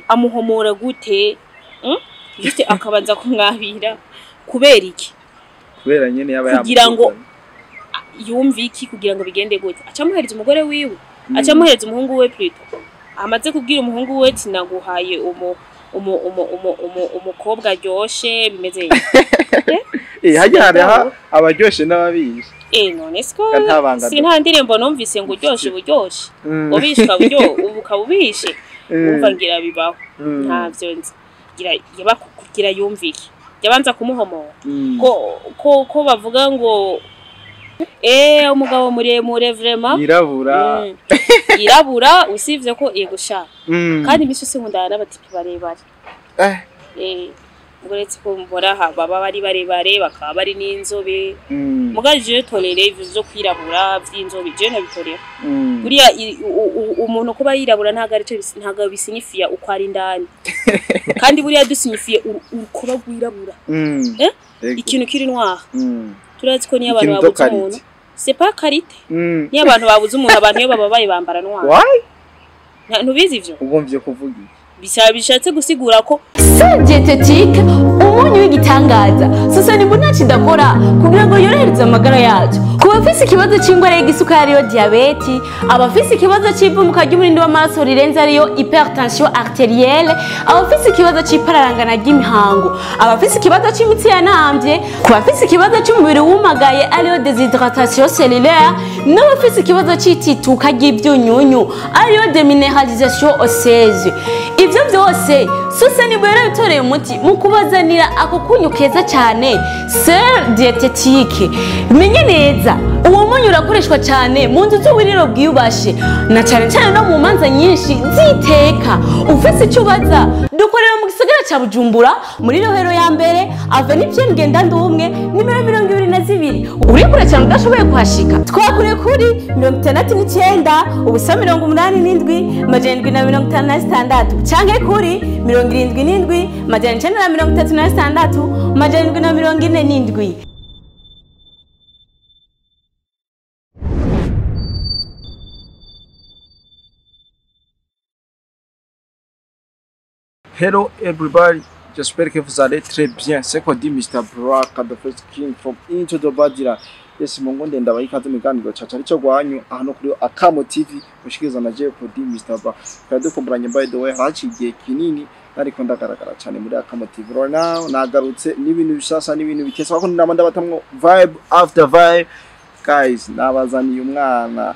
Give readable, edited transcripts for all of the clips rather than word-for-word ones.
amuhomora gute juste akabanza kumwabira kubera iki kubera nyene yaba kugira ngo yumve iki kugira ngo bigende gute acamuhereza umugore wiwe acamuhereza umuhungu we plito amaze kubwira umuhungu we ati naguhaye umukobwa ryoshe bimeze hajya abaryoshe n'ababishe none siko nta ndirimbo numvise ngo uryoshe buryoshe ubishika buryo ubuka bubishe umva ngira bibaho ntavyo nzi gira kugira yumvike yabanza kumuhomora ko bavuga ngo umugabo muremure vraiment yirabura usivye ko yegusha kandi imisi yose nkundana n'abatipi barebare uretse ko mbora baba bari barebare bakaba bari n'inzobe mugajije tolere ivyo zo kwirabura vy'inzobe je nabitorera buriya umuntu kuba yirabura ntago bisinyifiya uko ari indani kandi buriya dusinyifiye urukoba rwirabura ikintu kiri noir turazi ko niyo abantu babuze umuntu c'est pas karite niyo abantu babuze umuntu abantu iyo bababaye bambara noir ntubizi ivyo ugomvye kuvuga bishatse gusigura ko dietetique umunyu w'igitangaza Susani Munachi ndakora kugira ngo yorohereze amagara yacu ku bafise ikibazo c'ingwara y'igisukari yo diabete abafise ikibazo c'ivumuka ry'umurindi w'amaraso rirenze ariyo hypertension arterielle abafise ikibazo c'ipararangana ry'imihango abafise ikibazo c'imitsi yanamvye ku bafise ikibazo c'umubiri wumagaye ariyo déshydratation cellulaire n'abafise ikibazo c'itituka ry'ivyunyunyu ariyo déminéralisation osseuse ivyo byose Susani bwera bitoreye umuti mu kubazanira ako kunyu keza cyane Sœur Diététique menye neza uwo munyu urakoreshwa cyane mu nzu z'uburiro bwiyubashe na cyane cyane no mu manza nyinshi ziteka ufise icyo ubaza dukorera mu gisagara cya Bujumbura muri Rohero ya mbere Avenue Pierre Ngendandumwe nimero 22 uri kure cyane udashoboye kuhashika twakure kuri 69 ubusa 87 756 canke kuri 77 936 747. Hello everybody, j'espère que vous allez très bien. C'est quoi dit Mr. Brock, the first king from Into the Badira. Yes, mungu ndenda bayikaze miganiro caca rico gwanyu ahano kuri Akamo TV mushikiriza na je kodi Mr. Brock. Kandi kumburanye by the way hacigiye kinini ariko ndagaragara cyane muri Akamo TV. Right now nagarutse n'ibintu bishasha n'ibintu biteswa ko ndamanda batamwo vibe after vibe. Guys, nabazaniye umwana.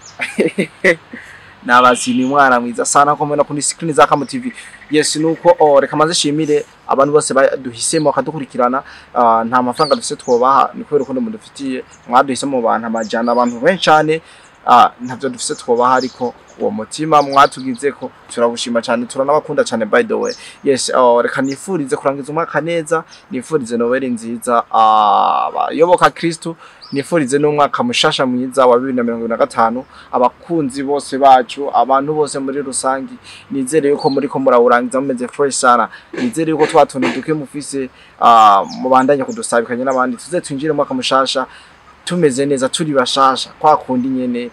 Nabazini umwana mwiza sana ko mbona kuri screen za Akamo TV. Yes nuko reka maze shimire abantu bose baduhisemo akadukurikirana nta mafaranga dufite twobaha niko rukundo mudufitiye mwaduhisemo mu bantu amajana abantu benshi cyane ntavyo dufite twobaha ariko uwo mutima mwatugize ko turabushima cyane turanabakunda cyane by the way. Yes reka nifurize kurangiza umwaka neza nifurize Noel nziza abayoboka Kristo nifurize n'umwaka mushasha mwiza wa 2025 abakunzi bose bacu abantu bose muri rusangi nizere yuko muri ko murawurangiza mumeze fresh sana nizere yuko twatuntu duke mufise mubandanye kudusabikanye n'abandi tuze twinjire mwaka mushasha tumeze neza turi bashasha kwa kundi nyene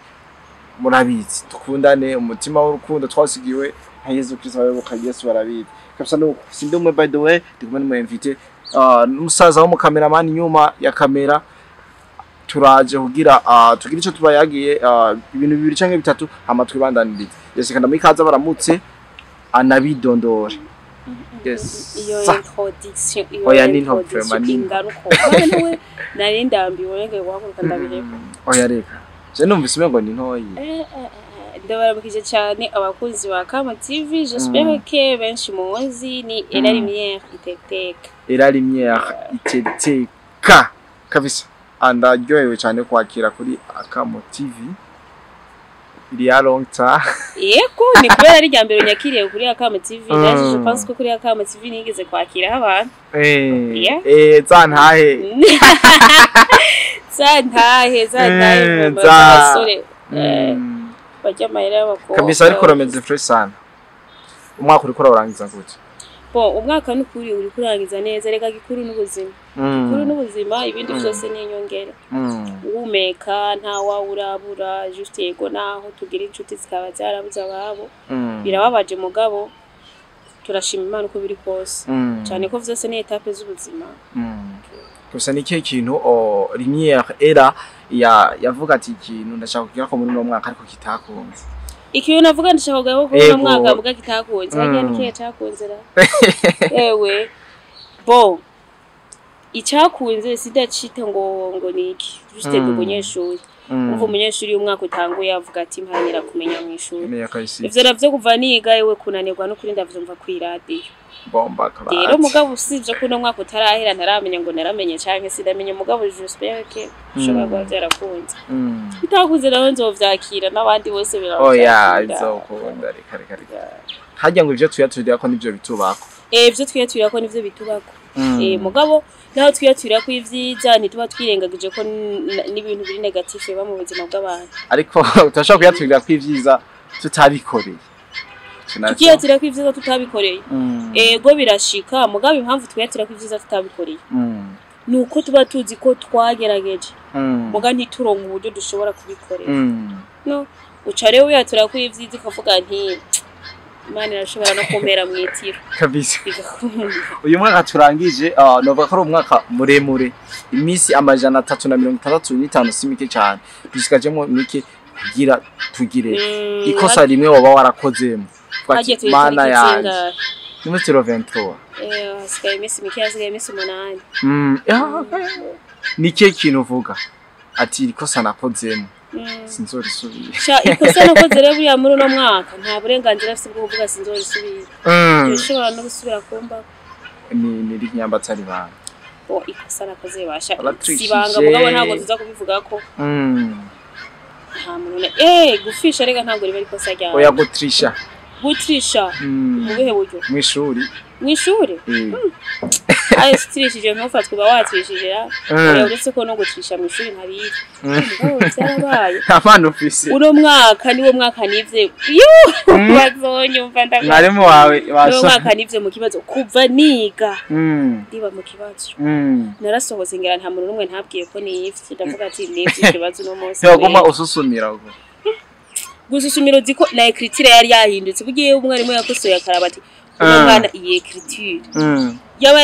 murabizi tukundane umutima w'urukundo twasigiwe nka Yesu Kristo ayoboka Yesu barabizi kabisa no sindumwe by the way ndikumwe mu invite umusaza wo mu cameraman nyuma ya kamera turaje kugira tugira ico tubayagiye ibintu bibiri canke bitatu amatwi bandaniriza. Yes kandi mwikaza baramutse anabidondora. Yes iyo introduction oya ni ntoprema ingaruko nawe nari ndambiwe ngeke guhaguruka ndabireka oya reka je numvise umengo ni ntoyi ndabaramukije cyane abakunzi ba Akamo TV. J'espère que benshi muzi ni Ella Lumière iteteka Ella Lumière iteteka kabisa andaryohewe cyane kwakira kuri Akamo TV iriya long time yego ni kubera ari ryambere nyakiriye kuri Akamo TV ndaje je pense ko kuri Akamo TV nigeze kwakira abantu zantahe basore bajya mahera y'abakobwa kabisa ariko rameze fresh sana umwaka uri kurangiza gute umwaka n'ukuri uri kurangiza neza reka gikuru n'ubuzima ibindi byose ni inyongera umeka nta wawurabura juste yego naho tugira inshuti zikaba zarabuza ababo birababaje mugabo turashima Imana uko biri kose cyane ko vyose ni etape z'ubuzima gusa ni kihe kintu Lumière era yavuga ati ikintu ndashaka kugira ko muri no mwaka ariko kitakunze ikintu navuga ndashaka kugira ko muri no mwaka avuga kitakunze hagiye nikihe cyakunze ra ewe bo icyakunze sidacita ngo niki juste umunyeshuri umva umunyeshuri y'umwaka utanguye avuga ati mpanira kumenya mu ishuri ivyo navyo kuva niga yewe kunanirwa no kuri ndavyumva kwi radio bomba kaba rero mugabo usivye ko no mwaka utarahera ntaramenya ngo naramenye canke sidamenye mugabo j'espère que ushobora kuba vyarakunze bitakunze naho nzovyakira n'abandi bose biravyakira bizokunda reka hajya ngo ivyo tuyaturira ko nivyo bitubako ivyo tuyaturira ko nivyo bitubako mugabo naho tuyaturira ko ivyiza ntituba twirengagije ko n'ibintu biri negative biba mu buzima bw'abantu ariko utashaka kuyaturira ko ivyiza tutabikoreye tuyaturira ko ivyiza tutabikoreye ego birashika mugabo impamvu tuyaturira ko ivyiza tutabikoreye nuko tuba tuzi ko twagerageje muga ntituronka uburyo dushobora kubikorera no uca rero uyaturira ko ivyiza ukavuga nti Imana irashobora no kumpera mwitiro kabisa uyu mwaka turangije novuga ko ari umwaka muremure imisi 365 simike cyane dushikajemo mike kugira tugire ikosa rimwe waba warakozemo Mana yanjye ni muri 23 hasigaye imisi mike hasigaye imisi 8 nike kintu uvuga ati ikosa nakozemo sinzorisubira sha ikosa nakoze rero buriya muri no mwaka nta burenganzira afite bwo kuvuga sinzorisubira dushobora no gusubira kumba ni rinyambatsa ribanga ikosa nakoze basha sibanga mugabo ntabwo tuza kubivuga ko nta muntu gufisha rega ntabwo riba ikosa ryawe oya gutrisha mu bihe buryo mwishuri ayo sitirishije ntufatwe ba watrishije ya uretse ko no gutrisha mu ishuri ntabiri byarabaye abana ufise uno mwaka niwo mwaka nivye bazonyumva ndagwa mwarimu wawe basha mwaka nivye mu kibazo kuva niga ndiba mu kibazo narasohoze ngera nta muntu numwe ntabwiye ko nivye ndavuga ati nivye ikibazo no munsi yaguma ususumira ubwo gususumira ziko na écriture yari yahindutse bugiye umwarimu yakosoye akarabati umwana iyi écriture yaba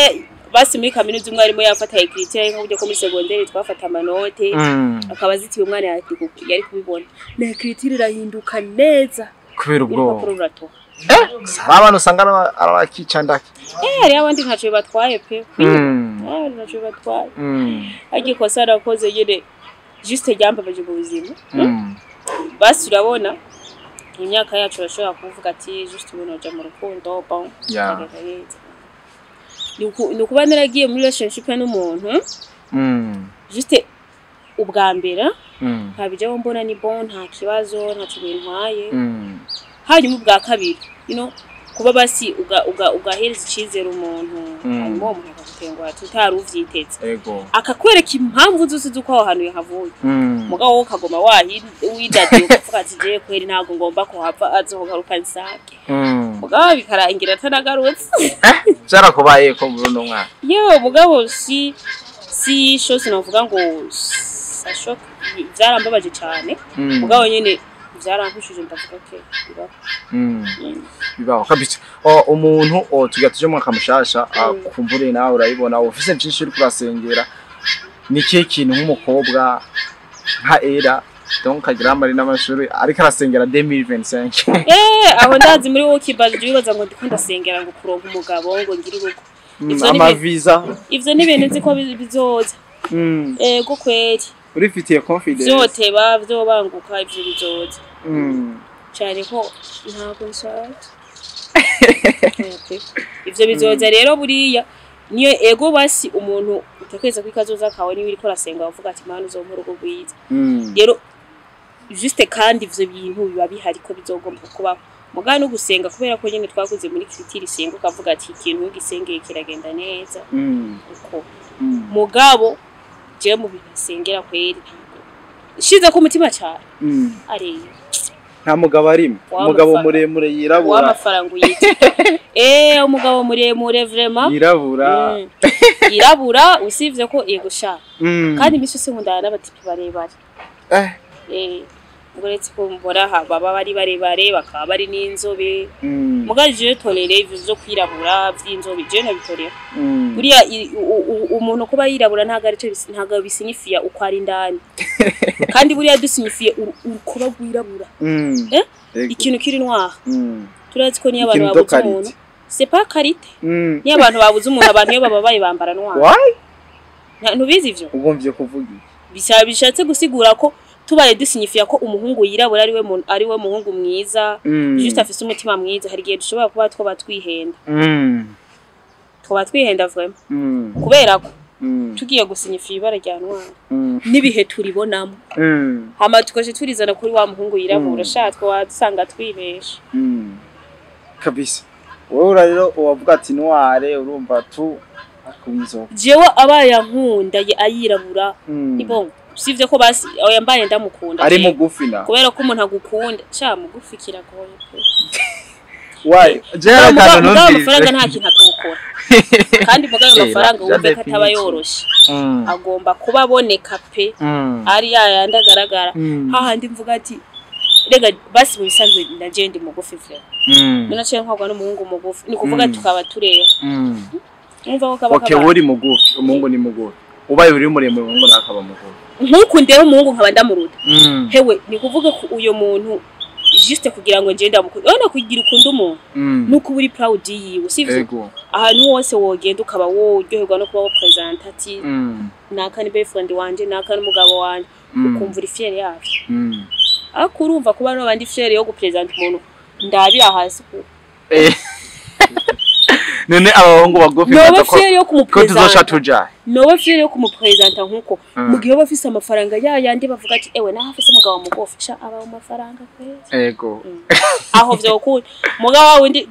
basi muri kaminuza umwarimu yafata écriture nk'ubyo ko muri secondaire twafata amanote akaba zitiye umwana yari kubibona na écriture irahinduka neza kubera ubwo abantu usanga arakica ndaki hari abandi ntaco batwaye pe ntaco batwaye agikosa arakoze yene juste ryambabaje mu buzima basi urabona imyaka yacu bashobora kuvuga ati juste ubona uja mu rukundo bon nukuba naragiye muri relationship n'umuntu juste ubwa mbere ntabije ngo mbona ni bon nta kibazo nta kibintwaye hanyuma ubwa kabiri kuba basi ugahereza icizera umuntu hanyuma umuntu akagutengwa tutari uvyiteze akakwereka impamvu zose z'uko aho hantu yahavuye mugabo wo kagoma widadiye ukavuga ati je kweri ntago ngomba kuhava azogaruka nsake mugabo bikarangira atanagarutse cyarakubaye ko muri no mwana mugabo si chose novuga ngo sashoka byarambabaje cyane mugabo nyene byarankushije ndavuga ke bibaho kabisa umuntu tugatuje mu kamushasha kumbure nawe urayibona ufise byinshi uri kurasengera niki kintu nk'umukobwa nka era donc agira mari n'amashuri ariko arasengera 2025 aho ndazi muri wo kibazo bibaza ngo ndikunda sengera ngo kuronka umugabo ngo ngiri urugo ivyo ni ibintu nzi ko bizoza ego kweri urifitiye confidence vyoteba vyobanguka ivyo bizoza cyane ko ntabwo nshaka ivyo bizoza rero buriya niyo ego basi umuntu utekereza ko ikazoza kawe niba iriko rasenga uvuga ati mana uzompora urugo rwiza rero juste kandi ivyo bintu biba bihari ko bizogomba kuba mugana no gusenga kubera ko nyene twakuze muri Christine isenga ukavuga ati ikintu ugisengeye kiragenda neza uko mugabo je mu binasengera kweri shiza ko umutima cyane ari nta mugabo arimo umugabo muremure yirabura w'amafaranga uyite umugabo muremure vraiment yirabura usivye ko yego sha kandi imisosi nkundana n'abatipi barebare uretse ko mbora baba bari barebare bakaba bari n'inzobe mugaje tonere ivyo zo kwirabura vy'inzobe je nabitorera buriya umuntu kuba yirabura ntago bisinyifiya uko ari ndani kandi buriya dusinyifiye kuba gwirabura ikintu kiri noir turazi ko niyo abantu babuze umuntu c'est pas karite niyo abantu babuze umuntu abantu iyo bababaye bambara noir ntubizi ivyo ugomvye kuvuga bishatse gusigura ko tubaye dusinyifiya ko umuhungu yirabura ari we muhungu mwiza juste afise umutima mwiza hari gihe dushobora kuba twihenda vraiment kubera ko tugiye gusinyifiya ibara rya noir nibihe turibonamo hama tukaje turizana kuri wa muhungu yirabura shatwe wadusanga twibesha kabisa wowe rero uwavuga ati noire urumva tu akunzo jewe abaye nkunda ayirabura ibongo sivyo ko basi yambaye ndamukunda ari mugufi na kubera ko umuntu agukunda cha mugufi kiragoye why jera kana no amafaranga nta kintu atokora kandi mugaye amafaranga wumve ko ataba yoroshe agomba kuba aboneka pe ari yandagaragara hahandi mvuga ati rega basi mubisanzwe ndaje mugufi vre naciye nkogwa n'umuhungu mugufi ni kuvuga tukaba turera umva ko kaba okay uri mugufi umuhungu ni mugufi ubaye uri muremure umuhungu nakaba mugufi ntukundeho umuhungu nkaba ndamuruta hewe ni kuvuga ko uyo muntu juste kugira ngo nje ndamukunda ona kugira ukunda umuntu nuko uri proud yiwe sivyo ahantu hose wogenda ukaba woryoherwa no kuba wo presentative nakani boyfriend wanje nakani umugabo wanje ukumva uri fier yawe akurumva kuba no bandi fier yo gupresent umuntu ndabira hasi ko none abahungu bagufi ko tuzosha tuja nowe fier yo kumupresenta nkuko mugihe bafise amafaranga yandi bavuga ati ewe naho afise umugabo mugufi sha aba amafaranga kwezi ego aho vyo kuri mugabo windi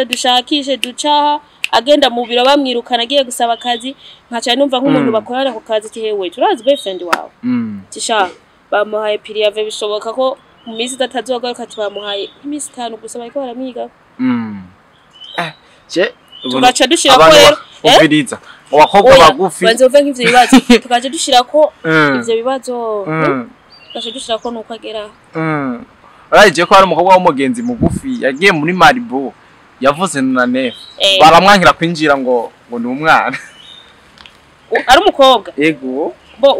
dushakishe ducaha agenda mu biro bamwirukana agiye gusaba akazi nkaca numva nk'umuntu bakorana ku kazi ati hewe turazi boyfriend wawe tisha bamuhaye piriave bishoboka ko mu minsi itatazogaruka ati bamuhaye imisi 5 gusa bariko baramwiga tugaca dushira ko rero ubiriza wakobwa bagufi banzova nk'ivyo bibazo tugaca dushira ko ivyo bibazo tugaca dushira ko nuko agera araje ko ari umukobwa w'umugenzi mugufi yagiye muri Maribo yavuze na nef baramwankira kwinjira ngo ni umwana ari umukobwa yego bo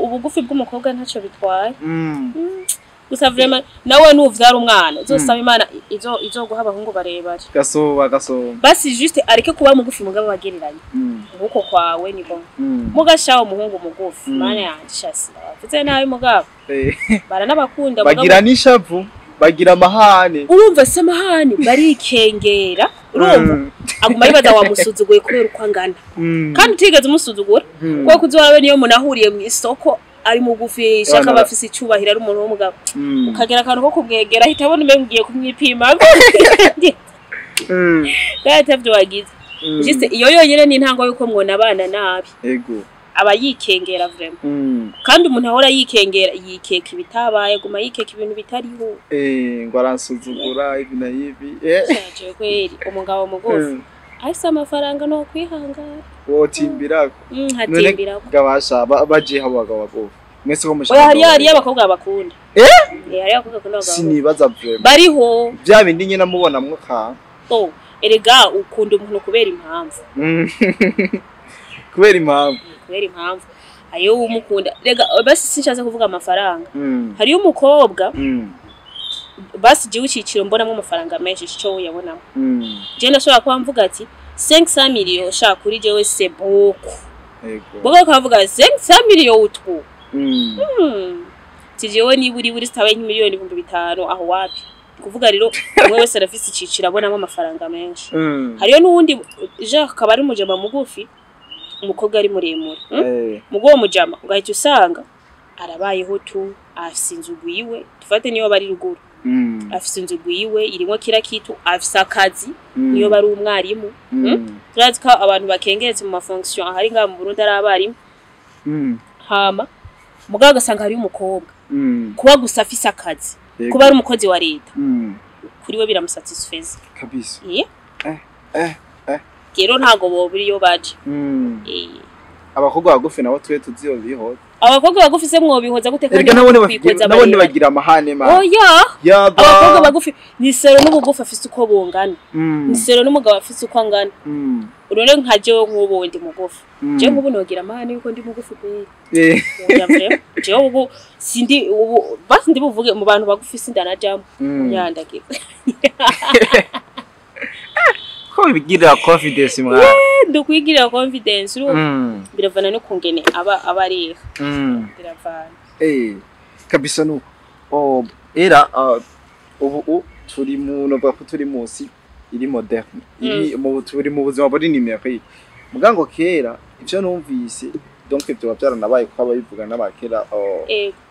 ubugufi bw'umukobwa ntaco bitwaye gusa vraiment nawe nuvyara umwana uzosaba Imana izo guha abahungu barebare gasoba basi juste areke kuba mugufi mugabo bagereranye uko kwawe ni bon mugashaho umuhungu mugufi mana yanje shasi vuze nawe mugabo baranabakunda bagira nishavu bagira amahane urumva se amahane barikengera urumva aguma yibaza wamusuzuguye kubera uko angana kandi utigeze umusuzugura kuko kuzorabe niyo munahuriye mu isoko ari mugufi shaka bafise icubahira ari umuntu w'umugabo ukagera akantu ko kubwegera hitabona umwe ngiye kumwipima gatavyo wagize juste iyo yonyene ni intango yuko mwona abana nabi yego aba yikengera vraiment kandi umuntu ahora yikengera yikeka ibitabaye guma yikeka ibintu bitariho ngo aransuzugura ibi na ibi cyaje kweri umugabo mugufi afise amafaranga no kwihangara wotimbirako hatimbirako gabasha baje habagabo bagufi mwese ko mushaka hari abakobwa bakunda hari abakobwa bakunda sinibaza vraiment bariho bya bindi nyina mubona muka erega ukunda umuntu kubera impamvu kubera impamvu ayo umukunda rega basi sinshaze kuvuga amafaranga hari umukobwa basi je uciciro mbona mu amafaranga menshi cyo yabonamo je ndashobora kuba mvuga ati 500 millions sha kuri jewe c'est beaucoup yego kavuga 500 millions utwo tijewe ni buri stabaye nk'imiliyoni 500 aho wapi kuvuga rero umwe wese arafise iciciro abonamo amafaranga menshi hariyo nuwundi je akaba ari mujama mugufi umukobwa ari muremure mugo mujama ugahita usanga arabayeho tu afise inzu gwiwe tufate niyo bari ruguru afise inzu gwiwe irimo kira kitu afise akazi niyo bari umwarimu turazi ko abantu bakengetse mu mafonction ahari nga mu Burundi ari abarimu hama mugaga gasanga hari umukobwa kuba gusa afise akazi kuba ari umukozi wa leta kuri we biramusatisfeza kabisa Kero ntago bobiri yo baje abakobwa bagufi nabo twe tuziyo biho abakobwa bagufise mwobihoza gute kandi nabone bagira amahane ma oya abakobwa bagufi ni sero n'ubugufi afise uko bungana ni sero n'umugabo afise uko angana urore nkaje nk'ubu ndi mugufi je nk'ubu nogira amahane yuko ndi mugufi kweri je ubu sindi ubu basi ndi buvuge mu bantu bagufise indana jambo nyandagize ko bigirira confidence mwa ndukwigirira confidence biravana no kungene aba ari biravana kabisa no era ubu turi mu no bako turi munsi iri moderne iri mu turi mu buzima buri numérique mugango kera ivyo numvise donc byo byaranabaye ko abayivuga n'abakera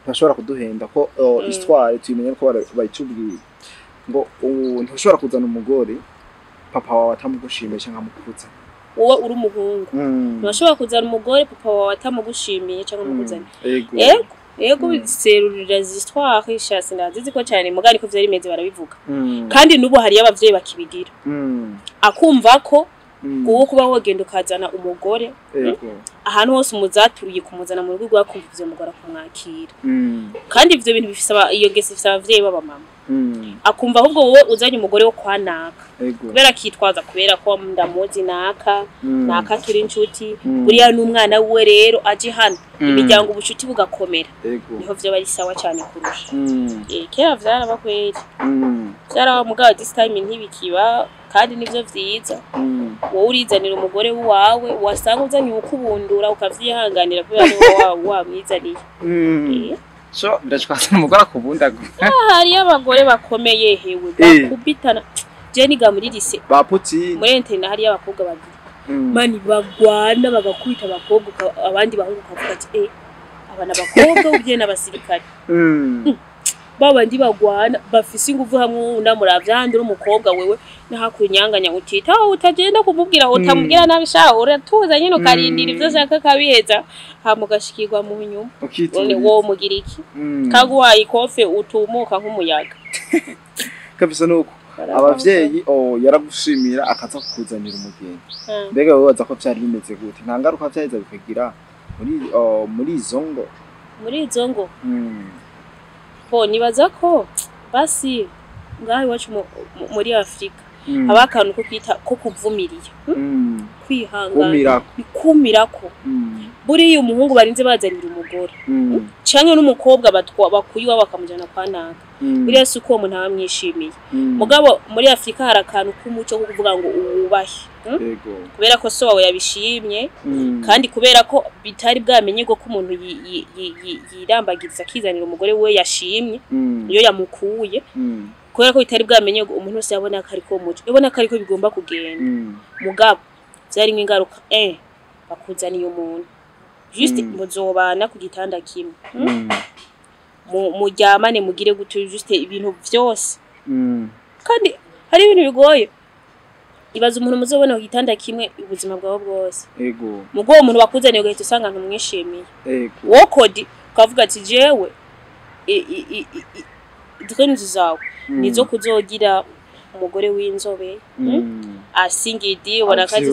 ntashobora kuduhenda ko histoire tumenye ko bayicubwiye ngo ntashobora kuzana umugore papa wawe atamugushimiye cyangwa amukuza wowe uri umuhungu ntashobora kuzana umugore papa wawe atamugushimiye cyangwa amukuzana yego serurira histoire ishasi ndazizi ko cyane mugari ko vyari meze barabivuga kandi nubo hari abavyeyi bakibigira akumva ko kuwo kuba wogenda ukazana umugore ahantu hose umuzaturiye kumuzana mu rugo rwakumva ivyo mugora kumwakira kandi ivyo bintu bifise iyo gese bifise abavyeyi baba mama akumva ahubwo wowe uzanye umugore wo kwanaka kubera kitwaza kubera ko ndamuzi naka turi inshuti buriya n'umwana we rero aje hano imiryango ubucuti bugakomera niho vyo bari sawa cyane kurusha kera vyaraba kweri vyaraba mugabo this time ntibikiba kandi nivyo vyiza wowe urizanira umugore wawe wasanga uzanye ukubundura ukavyihanganira kubera ko wamwizaniye so ndashwasa umugore akubundaga hari abagore bakomeye hewe bakubitana je niga muri lycée baputi muri internet hari abakobwa babiri mani bagwana bagakubita abakobwa abandi bahungu kavuga ati abana bakobwa ubye n'abasirikare babandi bagwana bafise inguvu hamwe unamuravya handi umukobwa wewe nahakunyanganya utita utagenda kumubwira utamubwira nabishaho uratuza nyine ukarindira ivyo shaka kabiheza hamugashikirwa mu nyuma none wo mugira iki kagwaye kofe utumuka nk'umuyaga kabisa nuko abavyeyi yaragushimira akaza kukuzanira umugeni mbega wowe waza ko byari bimeze gute nta ngaruka byaheza bikagira muri izongo nibaza ko basi ngaho iwacu muri Afrika abakantu ko kwita ko kuvumiriye kwihangana bikumirako buriya umuhungu barinze bazanira umugore canke n'umukobwa bakuyiwa bakamujana kwanaka buriya suko umuntu abamwishimiye mugabo muri Afrika hari akantu k'umuco ko kuvuga ngo uwubahe kubera ko so wawe yabishimye kandi kubera ko bitari bwamenye ko umuntu yirambagiriza kizanira umugore we yashimye iyo yamukuye kubera ko bitari bwamenye ngo umuntu wese yabona ko ariko umuco yabona ko ariko bigomba kugenda mugabo byari nk'ingaruka bakuzaniye umuntu juste muzobana ku gitanda kimwe muryamane mugire gute juste ibintu byose kandi hari ibintu bigoye ibaza umuntu muzobona ku gitanda kimwe ubuzima bwawe bwose mugo umuntu bakuzaniye ugahita usanga ntumwishimiye wokodi ukavuga ati jewe dukwenzi zawe nizo kuzogira umugore w'inzobe asingidi wanakazi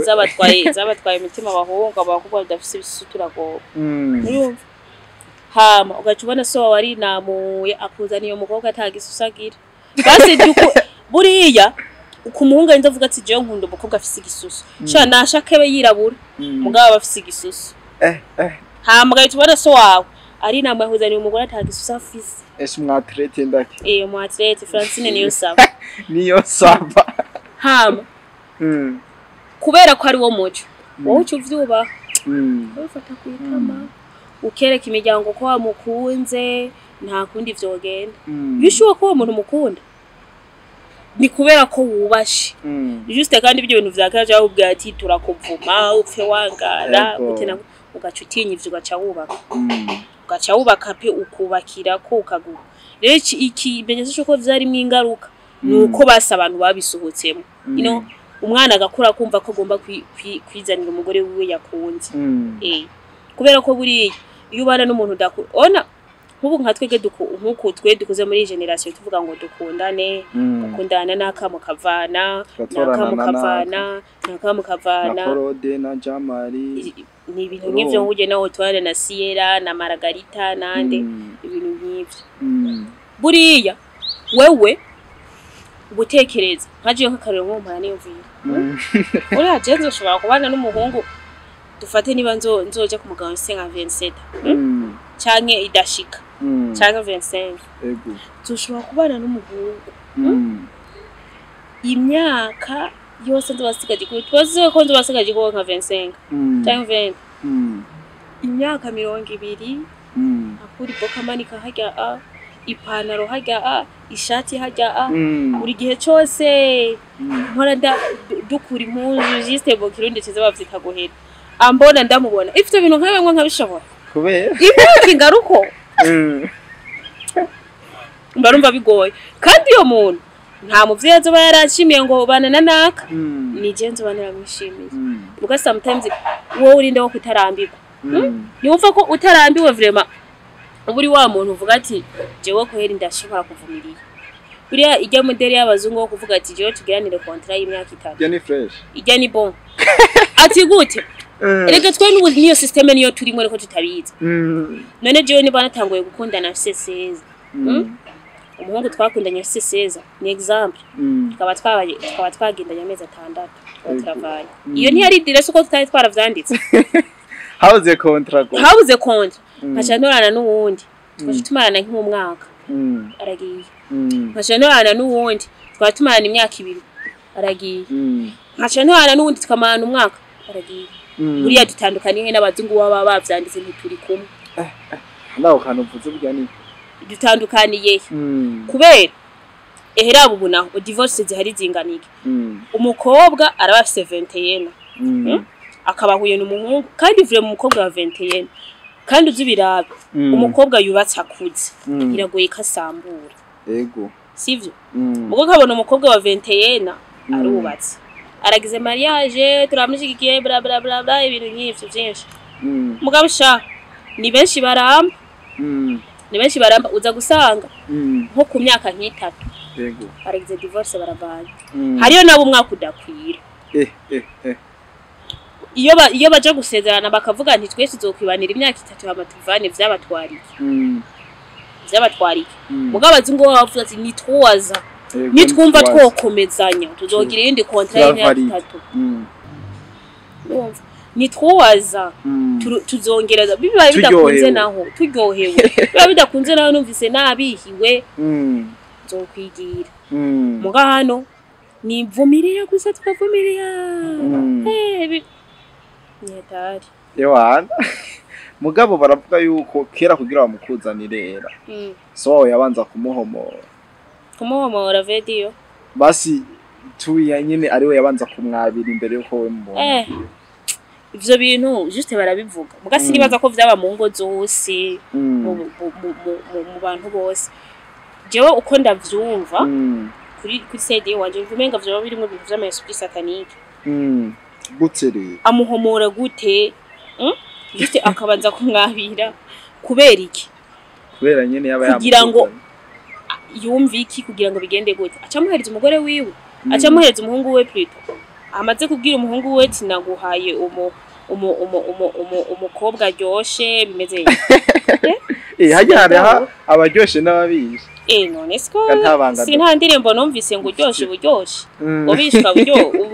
zabatwaye imitima bahunga bakubwa dafise bisutura go hama ugacubona so wari namuye akuzaniye umukobwa atagisusagira basi duko buriya ukumuhunga inzovuga ati je nkunda umukobwa afise igisusu cha nashakebe yirabura mugabo bafise igisusu hama ugacubona so wawe ari namwe huzaniye umugore atagisusa afise mwatrete ndaki mwatrete Francine niyo saba hama kubera ko ari wo muco wowe uvyuba ufata kwitama ukereka imiryango ko wamukunze nta kundi vyogenda bishuwa ko umuntu mukunda ni kubera ko wubashe juste kandi ibyo bintu vyakaje ahubwo ati turakuvuma upfe wangara gutena ugacutinya ivyo ugaca wubaka pe ukubakira ko ukagura rero iki benyesho ko vyari mwingaruka nuko basa abantu babisohotsemo umwana agakura kumva ko agomba kwizanira umugore wiwe yakunze kubera ko buri iyo ubana n'umuntu ona nk'ubu nka twege nk'uko twe dukuze muri generation tuvuga ngo dukundane gukundana n'akamukavana na Korode na Jamari ni ibintu nk'ivyo nguje naho twana na Sierra na Margarita nande ibintu nk'ivyo buriya wewe gutekereza nkaje nk'akarero nk'umpara niyo mvira uriya je nzoshobora kubana n'umuhungu dufate niba nzoja ku mugabo nsenga 27 canke idashika canke 25 ego nzoshobora kubana n'umuhungu imyaka yose ndabasigaje ko twaze ko ndabasigaje ko nka 25 canke 20 imyaka 200 akuri boka manika hajya ipantaro hajya ishati hajya buri gihe cyose nkora dukura impuzu juste bo kirundi kiza bavyita guhera ambona ndamubona ifite ibintu nkawe nkabishobora kubera imyaka ingaruko mbarumva bigoye kandi iyo muntu nta muvyeyi azoba yarashimiye ngo banana naka ni genzo banaramwishimiye buka sometimes wowe urinde wo kutarambirwa niwumva ko utarambiwe vraiment uburi wa muntu uvuga ati jewe ko heri ndashobora kuvumiriye buriya ijya modeli y'abazungu wo kuvuga ati jewe tugiranire contrat y'imyaka 3 ijya ni fresh ijya ni bon ati gute erega twe n'ubu niyo systeme niyo turimo ariko tutabizi none jewe ni banatanguye gukundana seseza umuhungu twakundanye seseza ni example tukaba twagendanye amezi 6 travail iyo ntiyari dire suko tutari twaravyanditse hauze contrat nkaca ntorana n'uwundi twaje tumarana nk'umwaka aragiye nkaca ntorana n'uwundi twaje tumarana imyaka 2 aragiye nkaca ntorana n'uwundi tukamarana umwaka aragiye buriya dutandukaniye n'abazungu baba bavyanditse ntituri kumwe naho kantu mvuze burya ni dutandukaniye kubera ehera ubu naho divorce zihari zinganike umukobwa araba afite 21 akabahuye n'umuhungu kandi vure mu mukobwa wa 21 kandi uzubirabe umukobwa yubatse akuze iragoye kasambura ego sivyo ubwo kabona umukobwa wa 21 arubatse aragize mariage turamushigikiye bla bla bla bla ibintu nk'ivyo byinshi mugabo sha ni benshi baramba uza gusanga nko ku myaka nk'itatu ego aragize divorce baravanye hariyo nabo umwaka udakwira iyo baje gusezerana bakavuga nti twese tuzokwibanira imyaka 3 amatuvane vyabatwarike mugabo abazungu bavuga ati nitwumva twokomezanya tuzogira indi contrat y'imyaka 3 nitwowaza tuzongereza bibaye bidakunze naho turyohewe bibaye bidakunze naho numvise nabihiwe nzokwigira muga hano ni mvumirira gusa tukavumirira nyetari yewana mugabo baravuga yuko kera kugira bamukuzanirera so yabanza kumuhomora video basi tuya nyine ariwe yabanza kumwabira imbere yuko we mbona ivyo bintu juste barabivuga mugasi nibaza ko vyaba mu ngo zose mu bantu bose jewe uko ndavyumva kuri CD wanje mvumenga vyo birimo ibintu vy'amayesprit satanique gutse amuhomora gute juste akabanza kumwabira kubera iki kubera nyene yaba kugira ngo yumve iki kugira ngo bigende gute acamuhereza umugore wiwe acamuhereza umuhungu we plutôt amaze kubwira umuhungu we ati naguhaye umukobwa aryoshe bimeze hajya abaryoshe n'ababishe none siko si nta ndirimbo numvise ngo uryoshe buryoshe ubishwa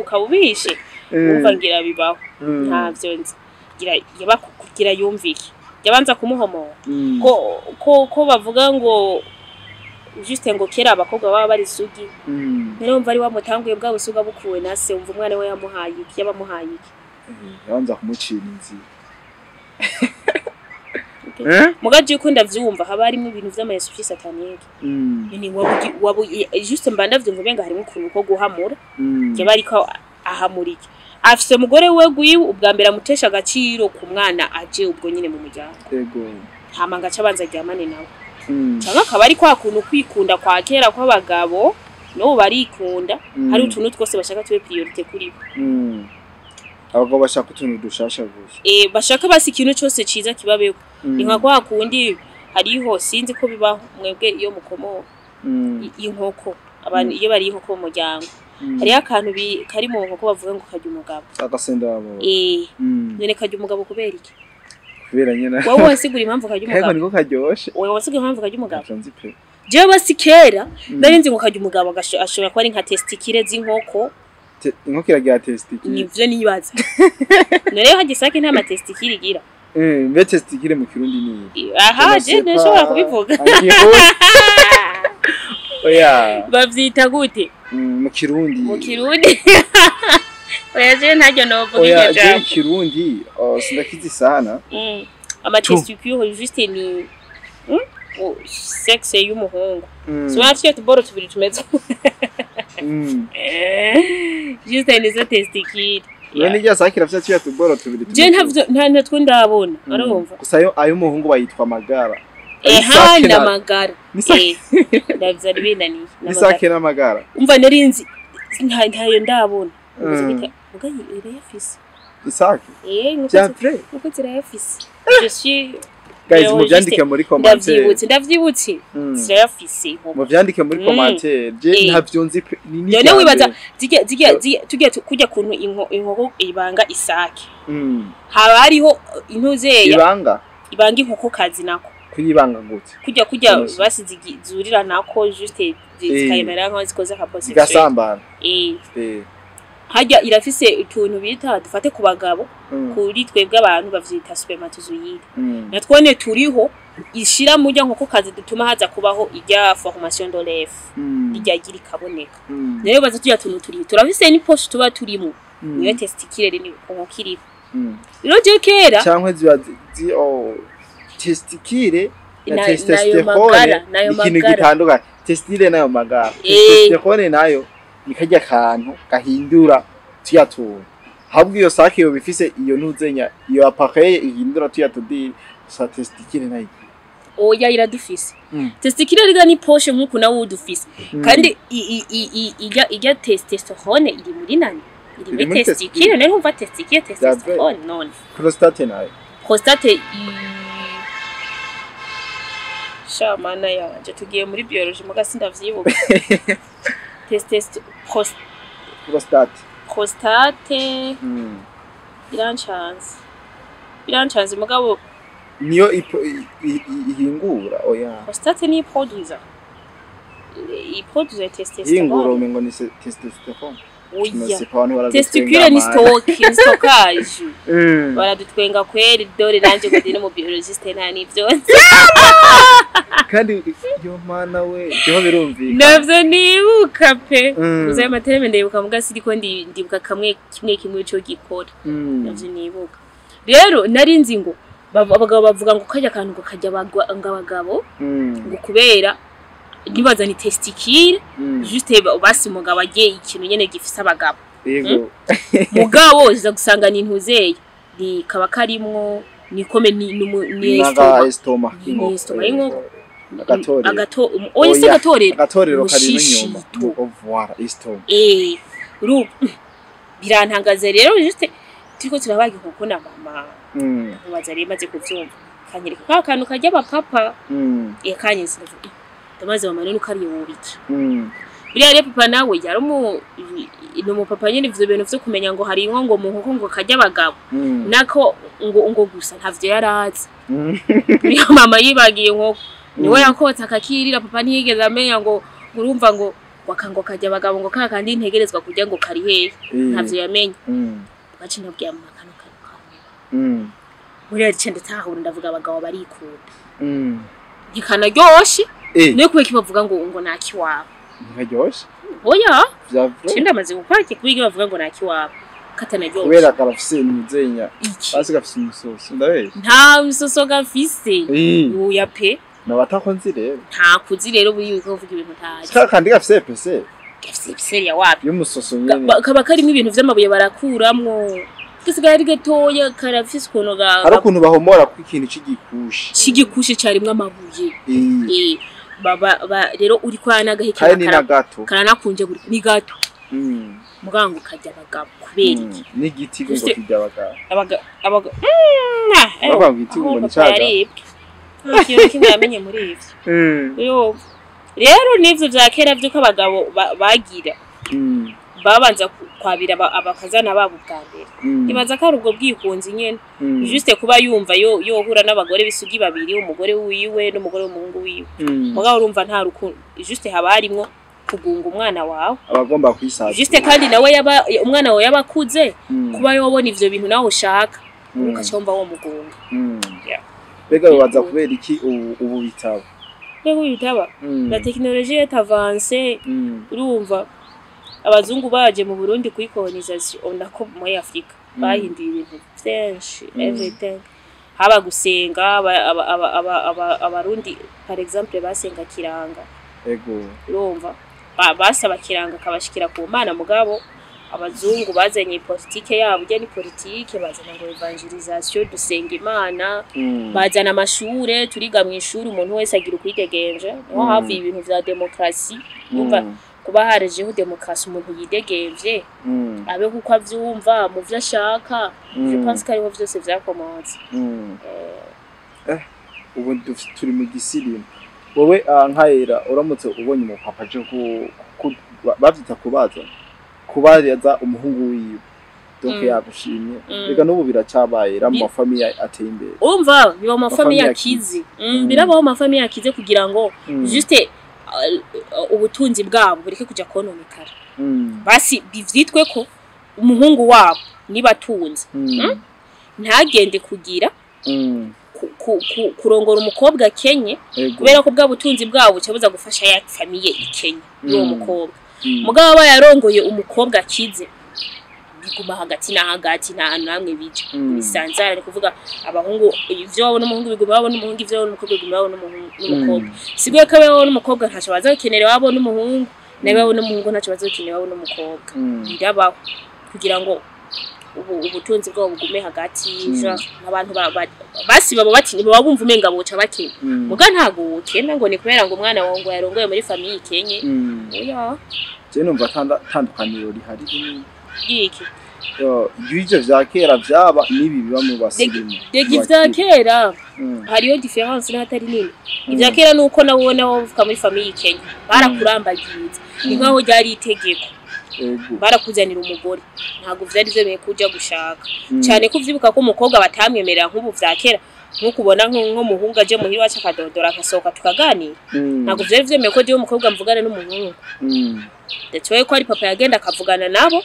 ukabubishe umva ngira bibaho ntavyo nzi yaba kugira yumvike yabanza kumuhomora ko bavuga ngo juste ngo kera abakobwa baba bari sugi rero umva ari wamutanguye bwa busuga bukuwe nase umva umwana we yamuhaye iki yabamuhaye iki yabanza kumucira inzi mugaje ukunda vyumva haba harimo ibintu vy'amayesprit satanique ni wabu juste mbanda vyumva benga harimo ukuntu ko guhamura yaba ariko ahamurike afise mugore we gwiwe ubwa mbere amutesha agaciro ku mwana aje ubwo nyine mu muryango yego hamanga cabanza ryamane nawe cyangwa akaba ari kwa kuntu kwikunda kwa kera kw'abagabo no barikunda hari utuntu twose bashaka tube priorite kuri bo abagabo bashaka utuntu dushasha gusa bashaka basi ikintu cyose ciza kibabeho ni nka kwa kundi hariho sinzi ko bibaho mwebwe iyo mukomo inkoko abantu iyo bari inkoko mu muryango hariho akantu kari mu nkoko bavuga ngo kajya umugabo agasenda wabo none kajya umugabo kubera iki kubera nyina wowe wasigura impamvu kajya umugabo niko karyoshe wowe wasigura impamvu kajya umugabo jewe basikera nari nzi ngo kajya umugabo ashobora kuba ari nka testikire z'inkoko inkoko iragira testikire nivyo nibaza none hagisake nta matestikire igira mbe testikire mu kirundi ni aha je nashobora kubivuga oya bavyita gute mu kirundi oya je ntajya novuga oya je kirundi sindakizi sana amatestikire juste ni sexe y'umuhungu so ati tuboro tubiri tumeze juste nizo testikire none rya sakira afite ati tuboro tubiri je nta twe ndabona arumva gusa ayo muhungu bayitwa amagara hana magara ndavza ribinaniye nisake n'amagara umva narinzi ntayo ndabona ugaye irefisi isake nuko zirayafise je suis guys muvyandike muri commentaire ndavyibutse zirayafise muvyandike muri commentaire je ntavyonzi ni none wibaza tujya kujya kuntu inkoko ibanga isake haba hariho intuzeya ibanga inkoko kazi nako kuyibanga gute kujya basize zurira nako juste zikayemera nko zikoze ka position gasambana hajya irafise utuntu bita dufate ku bagabo kuri twebwe abantu bavyita spermatozoide natwone turiho ishira mujya nkoko kazi dutuma haza kubaho ijya formation de l'œuf ijya gira kaboneka rero baza tujya tuntu turi turafise ni poche tuba turimo niyo testikire ni nkokiriho rero je kera cyangwa ziba testikire na testosterone ikintu gitandukanye testikire nayo magara testosterone nayo nikajya kantu gahindura tuyatura habwo iyo sake yo bifise iyo ntuzenya iyo appareil ihindura tuyatudiri sa testikire nayo oya iradufise testikire riga ni poche nkuko nawo udufise kandi ijya testosterone iri muri nani iri muri testikire nayo umva testikire testosterone none prostate nayo prostate shamana yaje tugiye muri biology mugasi ndavyibuka prostate iranchanze mugabo niyo ihingura oya prostate ni producer testosterone ihingura umengo ni testosterone oya testicule ni stockage baradutwenga kweri dore nanje ngo ndine mu biologiste nta nivyo kandi yo mana we cyo birumvika navyo nibuka pe uzaye amatereme ndibuka mugasi riko ndibuka kimwe cyo gikora navyo nibuka rero nari nzi ngo abagabo bavuga ngo kajya kantu ngo kajya abagabo ngo kubera nibaza ni testicule juste basi mugabo agiye ikintu nyene gifise abagabo yego mugabo ziza gusanga ni ntuzeye ni kaba karimwo nikome ni estoma ingo agatorero kari n'inyuma voilà estoma ru birantangaze rero juste turiko turabaga kuko na mama baza rero maze kuvyumva kanyereka ka kantu kajya abapapa kanyeze ndamaze mama none ukariye wubiki buriya rero papa nawe yari mu papa nyine ivyo bintu vyo kumenya ngo hari inko ngo mu nkoko ngo kajya abagabo nako ngo gusa ntavyo yarazi buriya mama yibagiye nkoko niwe yakotsa akakirira papa ntiyigeze amenya ngo urumva ngo wakango kajya abagabo ngo kakandi integerezwa kujya ngo kari hehe ntavyo yamenye baci nabwiye mama kano buriya cende tahura ndavuga abagabo barikunda ntikanaryoshe niyo kuwe kibavuga ngo naki wabo ntiryoshe oya cende amaze gukwake kubiga bavuga ngo naki wabo katanaryoshe kubera karafise nuzenya basi gafise umusoso ndabe nta musoso gafise uya pe nabatakonzi rero nta kuzi rero buri yuko uvuga ibintu ntaje kandi gafise pese gafise pese ya wapi y'umusoso nyene kaba karimo ibintu vy'amabuye barakuramwo gisigaye gatoya karafise ukuntu hari ukuntu bahomora ku ikintu c'igikushi carimwe amabuye baba rero uri kwana gahekera karanakunje ni gato mugango kajya abagabo kubera iki n'igiti ngo kijya abagabo abaga abagabo igiti ngo ni caga ikintu kimwe yamenye muri ivyo rero n'ivyo vya kera vy'uko abagabo bagira babanza kwabira abakazana babo bwa mbere ibaza ko ari ubwo bwikunzi nyene juste kuba yumva yohura n'abagore bisugi babiri umugore wiwe n'umugore w'umuhungu wiwe mugabo urumva nta rukundo juste haba harimwo kugunga umwana wawe abagomba kwisaza juste kandi nawe umwana wawe yabakuze kuba yobona ivyo bintu nawe ushaka ukacomba wo mugunga bega bibaza kubera iki ubu bitabo bitaba la technologie est avancée urumva abazungu baje mu Burundi kuri colonisation nako muri Afrika bahinduye ibintu byinshi everything haba gusenga abarundi par exemple basenga kiranga urumva basaba kiranga kabashikira ku mana mugabo abazungu bazanye politike yabo je ni politike bazana ngo evangelisation dusenga imana bazana amashure turiga mu ishuri umuntu wese agira ukwidegenje no hafi ibintu vya demokrasi umva kuba harajeho demokrasi umuntu yidegenje abe kuko avyumva mu vyo ashaka je pense ko ariho vyose vyakomotse ubu turi mu gisirimu wowe nkayera uramutse ubonye umupapa je bavyita kubaza kubaza umuhungu wiwe donc yagushimye rega n'ubu biracabaye mu mafamiye ateye imbere umva biba mu mafamiye akize birabaho mu mafamiye akize kugira ngo juste ubutunzi bwabo bureke kuja kononekara basi bivyitwe ko umuhungu wabo niba atunze ntagende kugira kurongora umukobwa Kenya kubera ko bwa butunzi bwabo cyabuza gufasha ya famiye ikenye yo mukobwa mugabo yarongoye umukobwa akize biguma hagati na hagati na namwe bica bisanzara ni kuvuga abahungu ivyo babona umuhungu biguma babona umuhungu ivyo babona umukobwa biguma babona umukobwa sigwe kabe babona umukobwa ntaco bazakenera babona umuhungu nabe babona umuhungu ntaco bazakenera babona umukobwa birabaho kugira ngo ubutunzi bwabo bugume hagati abantu basi babo bati baba bumva umenga boca bakene muga ntago ukena ngo ni kubera ngo umwana wangu yarongoye muri famille ikenye oya je numva tandukaniro rihari iki ibyo vya kera vyaba nibi biba mu basirimu vya kera hariyo difference n'atari nini ivya kera nuko nabona wovuka muri famille ikenye barakurambagiza inkaho ryari itegeko barakuzanira umugore ntago vyari vyemeye kuja gushaka cyane ko vyibuka ko umukobwa batamwemerera nk'ubu vya kera nk'ukubona nko muhunga je muhiri wacu akadodora akasohoka tukaganira ntago vyari vyemeye ko je umukobwa mvugana n'umuhungu ndetse we ko ari papa yagenda akavugana nabo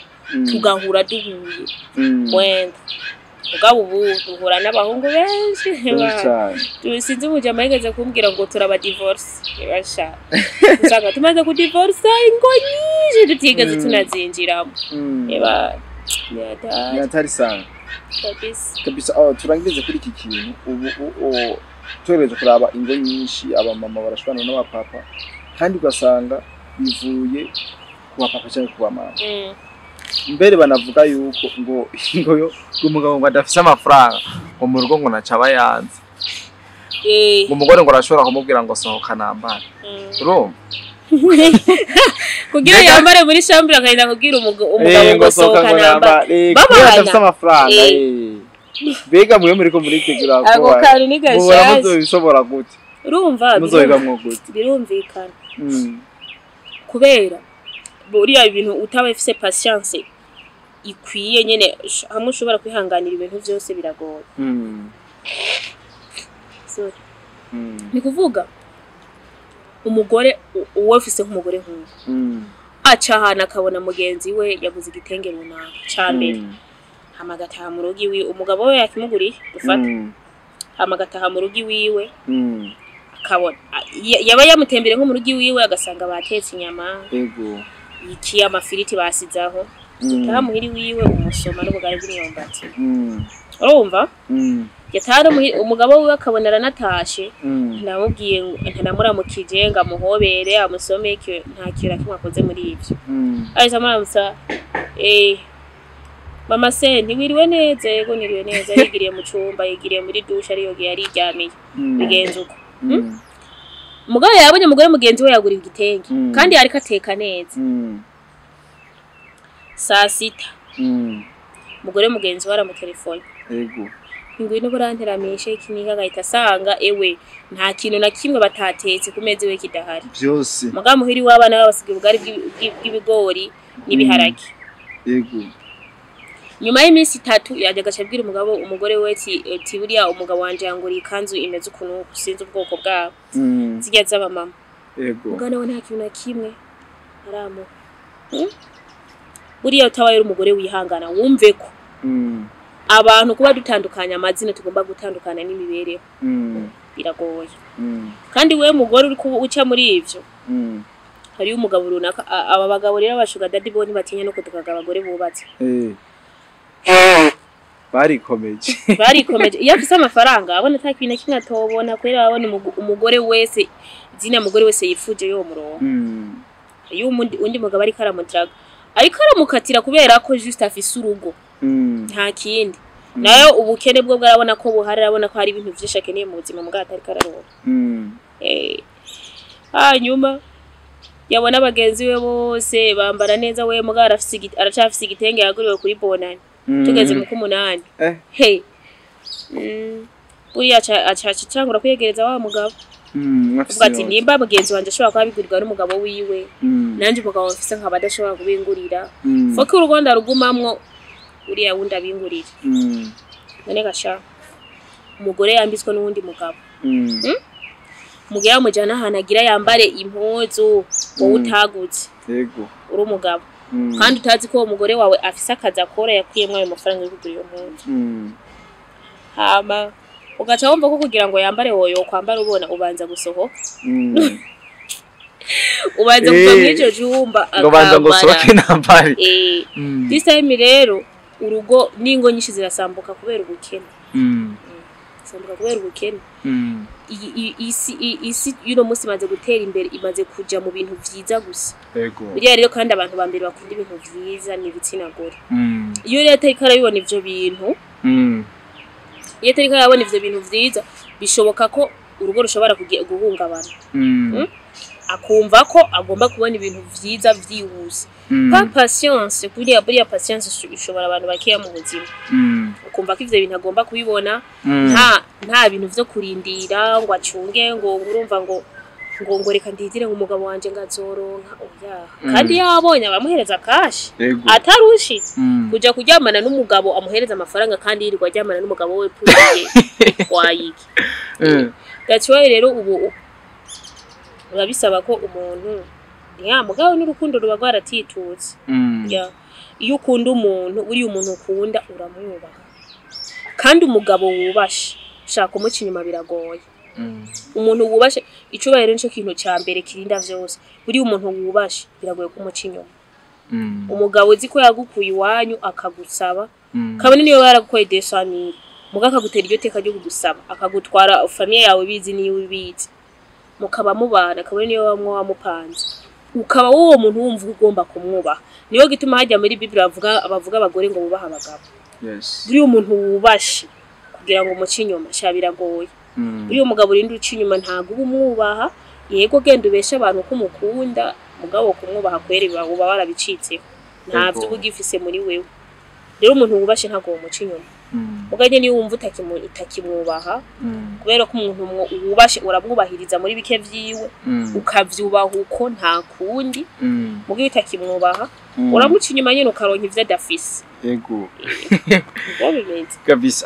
tugahura duhuye wenda ubwo ubu duhura n'abahungu benshi tusinzi muje mahegeze kumbwira ngo turaba divorce basha usanga tumaze ku divorce ingo nyinshi tutigeze tunazinjiramo eba yatari sana kabisa turangirize kuri iki kintu ubu tureje kuraba ingo nyinshi abamama barashwana n'abapapa kandi ugasanga bivuye ku bapapa cyangwa ku bamama mbere banavuga yuko ngo ingo yo umugabo ngo adafise amafaranga ngo mu rugo ngo nacaba yanze umugore ngo arashobora kumubwira ngo sohoka nambara urumva kugira yambare muri chambre akayina kugira umugabo ngo sohoka nambara adafise amafaranga bega muyo muri ko muri tegura ko ako kari ni gashaje muzobishobora gute urumva muzoyibamwo gute birumvikana kubera buriya ibintu utabafise patience ikwiye nyene hamwe ushobora kwihanganira ibintu byose biragoye so ni kuvuga umugore uwo ufise nk'umugore nk'uwo acahana akabona mugenzi we yaguze igitenge runaka cyambere hamagataha mu rugi wiwe umugabo we yakimuguriye gufata hamagataha mu rugi wiwe akabona yaba yamutembere nko mu rugi wiwe agasanga batetse inyama iki amafiriti basizaho taha muhiri wiwe umusoma n'ubugari bw'imyumbati urumva yatara umugabo we akabona aranatashe ndamubwiye ntamuramukije ngo amuhobere amusomeke nta kira kimwe akoze muri ivyo ahita muramusa mama se ntiwiriwe neza yego niriwe neza yigiriye mu cumba yigiriye muri douche ariyo yari iryamiye bigenze uko umugabo yabonye umugore mugenzi we yagura igitenge kandi ariko ateka neza saa sita umugore mugenzi we aramutelefone ingwino buranteramishe ikinika gahita asanga ewe nta kintu na kimwe batatetse ku meza iwe kidahari byose muga muhiri w'abana babasiga ubugari bw'ibigori n'ibiharage yego nyuma y'iminsi 3 yaje agacabwira umugore we ati buriya umugabo wanje yanguriye ikanzu imeze ukuntu sinzi ubwoko bwabo zijya z'aba mama yego mugana we nta kintu na kimwe aramo buriya utabaye umugore wihangana wumve ko abantu kuba dutandukanya amazina tugomba gutandukana n'imibereho biragoye kandi we mugore uri uca muri ivyo hari umugabo runaka aba bagabo rero abashuga daddy bo ntibatinya no kudukaga abagore bubatse barikomeje iyo afise amafaranga abona atakintu kimwe atobona kwera abona umugore wese zina mugore wese yifuje yo murongo iyo undi mugabo ari karamutiraga ariko aramukatira kubera ko juste afise urugo nta kindi nayo ubukene bwo bwarabona ko buhari arabona ko hari ibintu vyinshi akeneye mu buzima mugabo atari kararonka hanyuma yabona abagenzi we bose bambara neza we mugabo aracafise igitenge yaguriwe kuri bonani tugeze mu kumunani buriya acacangura kwiyegereza wa mugabo uvuga ati nimba mugenzi wanje ashobora kuba bigurirwa n'umugabo wiwe nanje umugabo mfise nkaba adashobora kubingurira foke urugonda rugumamwo uriya wundi abingurira none gasha umugore yambitswe n'uwundi mugabo mugihe amujana ahantu agira yambare impuzu wowe utagutse yego uri umugabo kandi utazi ko umugore wawe afise akazi akora yakuyemwe ayo mafaranga yo kugura iyo mpuzu hama ugaca wumva ko kugira ngo yambare woyo kwambara ubona ubanza gusohoka ubanza kuva muri ico jumba ubanza gusohoka nambare this time rero urugo ningo nyinshi zirasambuka kubera ubukene sambuka kubera ubukene isi yuno musi maze gutera imbere imaze kuja mu bintu vyiza gusa yego buriya rero kandi abantu bambere bakunda ibintu vyiza ni bitsina gore iyo leta ikarabibona ivyo bintu iyo leta ikarabibona ivyo bintu vyiza bishoboka ko urugo rushobora guhungabana akumva ko agomba kubona ibintu vyiza vyihuse pa patience buriya patience ishobora abantu bakeya mu buzima ukumva ko ivyo bintu agomba kubibona nta bintu vyo kurindira ngo acunge ngo urumva ngo reka ndizire ngo umugabo wanje ngazoronka oya kandi yabonye abamuhereza kashi atarushi kuja kuryamana n'umugabo amuhereza amafaranga kandi yirirwa aryamana n'umugabo we puye wayiki gaciwe rero ubu urabisaba ko umuntu mugabo n'urukundo ruba rwaratitutse iyo ukunda umuntu uri umuntu ukunda uramwubaha kandi umugabo wubashe shaka umuca inyuma biragoye umuntu wubashe icubahiro nico kintu cya mbere kirinda vyose buri umuntu wubashe biragoye kumuca inyuma umugabo uzi ko yagukuye iwanyu akagusaba kabone niyo yaragukoye desanire muga akagutera iryo teka ryo kugusaba akagutwara famille yawe bizi niyo ubizi mukaba mubana kabone niyo bamwe wamupanze ukaba wowe muntu wumva ugomba kumwubaha niyo gituma hajya muri Bibiliya abavuga abagore ngo bubaha abagabo buri umuntu wubashe kugira ngo umuce inyuma shabiragoye buri umugabo urindi uca inyuma ntago umwubaha yego genda ubesha abantu ko umukunda mugabo kumwubaha kwere uba warabicitseho ntavyo ubugifise muri wewe rero umuntu wubashe ntago umuca inyuma muganye niyo wumva utakimwubaha kubera ko umuntu wubashe uramwubahiriza muri bike vyiwe ukavyubaha uko nta kundi mugihe utakimwubaha uramuca inyuma nyene ukaronka ivyo adafise yego kabisa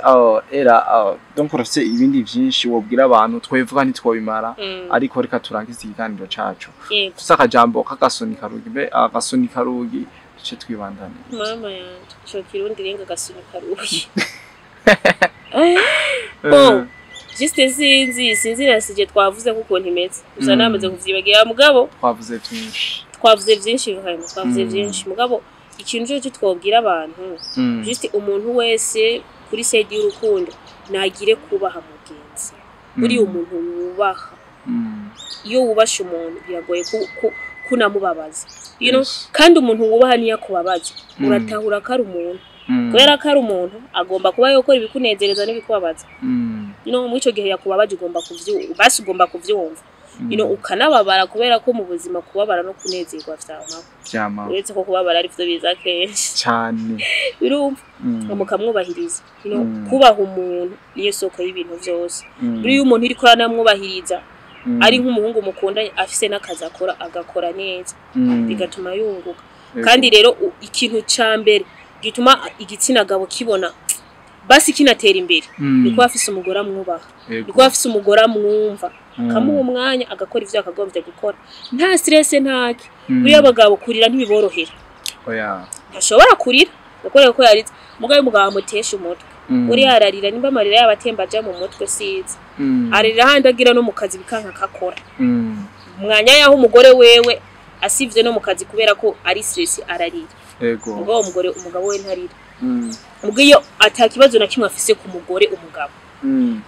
donc urafise ibindi vyinshi wobwira abantu twevuga ntitwobimara ariko reka turangize ikiganiro cacu tusa akajambo k'agasoni karugi agasoni karugi ce twibandane mama yanje cyo kirundi renga agasoni karugi juste sinzi nasije twavuze kuko ntimeze gusa namaze kuvyibagira mugabo twavuze byinshi twavuze byinshi mugabo ikintu cyo twobwira abantu juste umuntu wese kuri side y'urukundo nagire kubaha mugenzi buri umuntu wubaha iyo wubasha umuntu biragoye kunamubabaza kandi umuntu wubaha niyo kubabaza uratahura ko ari umuntu kubera ko ari umuntu agomba kuba yokora ibikunezereza n'ibikubabaza no mu ico gihe yakubabaje ugomba kuvyumva ukanababara kubera ko mu buzima kubabara no kunezerwa vyama uretse ko kubabara ari vyo biza kenshi cyane birumva mukamwubahiriza kubaha umuntu niyo soko y'ibintu vyose buri umuntu iri korana mwubahiriza ari nk'umuhungu mukundanye afise n'akazi akora agakora neza bigatuma yunguka kandi rero ikintu cambere gituma igitsina gabo kibona basi kinatera imbere niko afise umugore amwubaha niko afise umugore amwumva kamuha umwanya agakora ivyo akagombye gukora nta stress ntaki buri abagabo kurira ntibiborohera oya ntashobora kurira gakore ko yaritse umugabo amutesha umutwe uri yararira nimba amarira yabatemba aja mu mutwe siza arira handagira no mu kazi bikanka kakora umwanya yaho umugore wewe asivye no mu kazi kubera ko ari stress ararira yego umugabo we ntarira ubwiyo atakibazo na kimwe afise ku mugore umugabo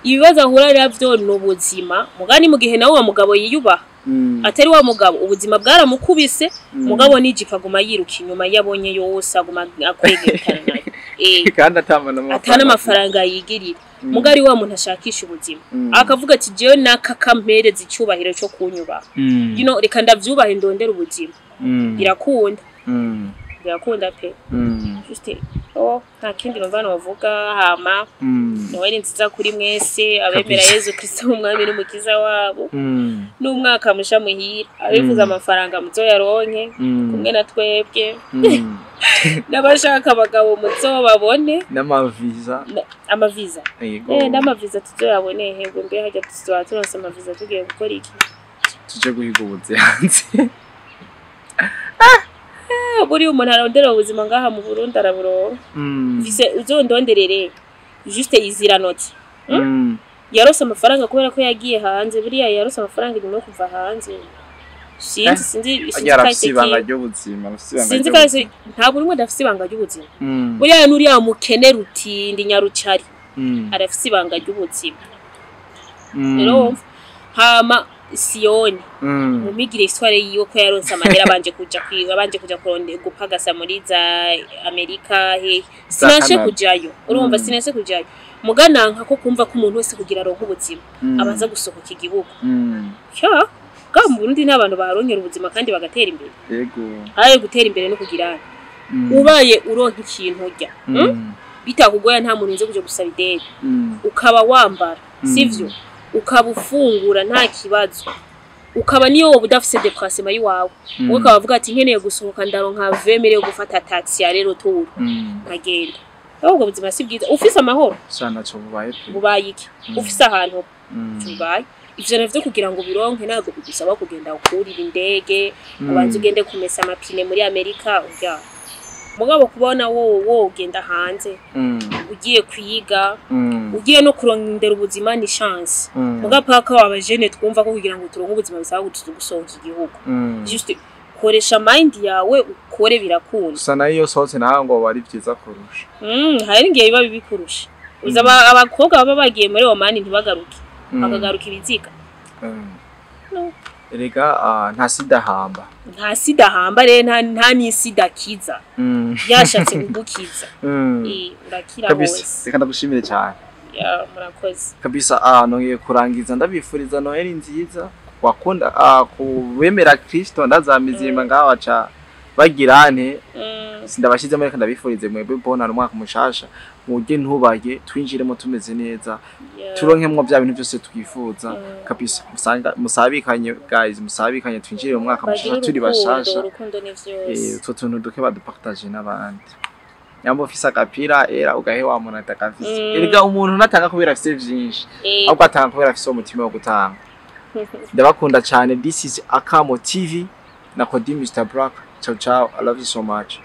ibibazo ahura navyo no buzima mugani mu gihe nawe wa mugabo yiyubaha atari wa mugabo ubuzima bwaramukubise mugabo nijipa guma yiruka inyuma yabonye yose aguma akwegerekana nayo kandi atana amafaranga yigirira mugari wa muntu ashakisha ubuzima akavuga ati jewe nakakampereza icyubahiro cyo kunyubaha reka ndavyubahe ndondera ubuzima birakunda birakunda pe juste nta kindi numvana bavuga hama Noel nziza kuri mwese abemera Yezu Kristo umwami n'umukiza wabo n'umwaka musha muhira abivuza amafaranga muzo yaronke kumwe na twebwe n'abashaka abagabo muzo babone amaviza n'amaviza tuzoyabone hego mbe hajya tuzoturonse amaviza tugiye gukora iki tuje guhiga ubuzihanze buri umuntu arondera ubuzima ngaha mu Burundi araburonka vise uzondonderere juste iziranoti yarose amafaranga kubera ko yagiye hanze buriya yarose amafaranga irimo kuva hanze sinzi ibanga ry'ubuzima sinzi kandi nta buri umwe dafise ibanga ry'ubuzima buriya nuriya mukene rutindi nyarucari arafise ibanga ry'ubuzima rero hama Sioni mumigire histoire yiwe ko yaronse amahera banje kuja kuronde gupagasa muri za Amerika sinashe kujayo urumva sinashe kujayo mugananka ko kumva ko umuntu wese kugira ronka ubuzima abanza gusohoka igihugu mu Burundi n'abantu baronkera ubuzima kandi bagatera imbere yego aye gutera imbere no kugira ubaye uronka ikintu urya bitakugoya nta muntu nze kuje gusaba ideni ukaba wambara sivyo ukaba ufungura nta kibazo ukaba niyo udafise déplacement yiwawe ukaba bavuga ati nkeneye gusohoka ndaronka vemereye gufata taxi ya rero tour nkagenda ahubwo buzima si bwiza ufise amahoro sana cyo bubaye iki ufise ahantu tubaye ivyo navyo kugira ngo bironke nago bigusaba kugenda ukurira indege ubanze ugende kumesa amapine muri Amerika urya mugabo kubona wo ugenda hanze ugiye kwiga ugiye no kurondera ubuzima ni chance mugapaka wabajene twumva ko kugira ngo turonke ubuzima bisaba gusonza igihugu juste koresha mind yawe ukore birakunda sana iyo sose naho ngo bari byiza kurusha hari ngiye biba bibikurusha uza abakobwa baba bagiye muri Oman ntibagaruke bakagaruka ibiziga erega nta sida hamba nta ni sida kiza yashatse kugukiza urakira bose reka ndagushimire cyane murakoze kabisa nongeye kurangiza ndabifuriza Noel nziza wakunda kubemera Kristo ndazamizima ngaho aca bagirane sindabashizemo reka ndabifurize mwebwe bona umwaka mushasha mujye ntubaye twinjiremo tumeze neza turonkemwo bya bintu byose twifuza kabisa musabikanye guys musabikanye twinjire mu mwaka mushasha turi bashasha utwo tuntu duke badupartage n'abandi nyambo ufise agapira era ugahe wa muntu atakafise erega umuntu natanga kubera afise byinshi ahubwo atanga kubera afise umutima wo gutanga ndabakunda cyane. This is Akamo TV na Kodi Mr. Black. Ciao ciao, I love you so much.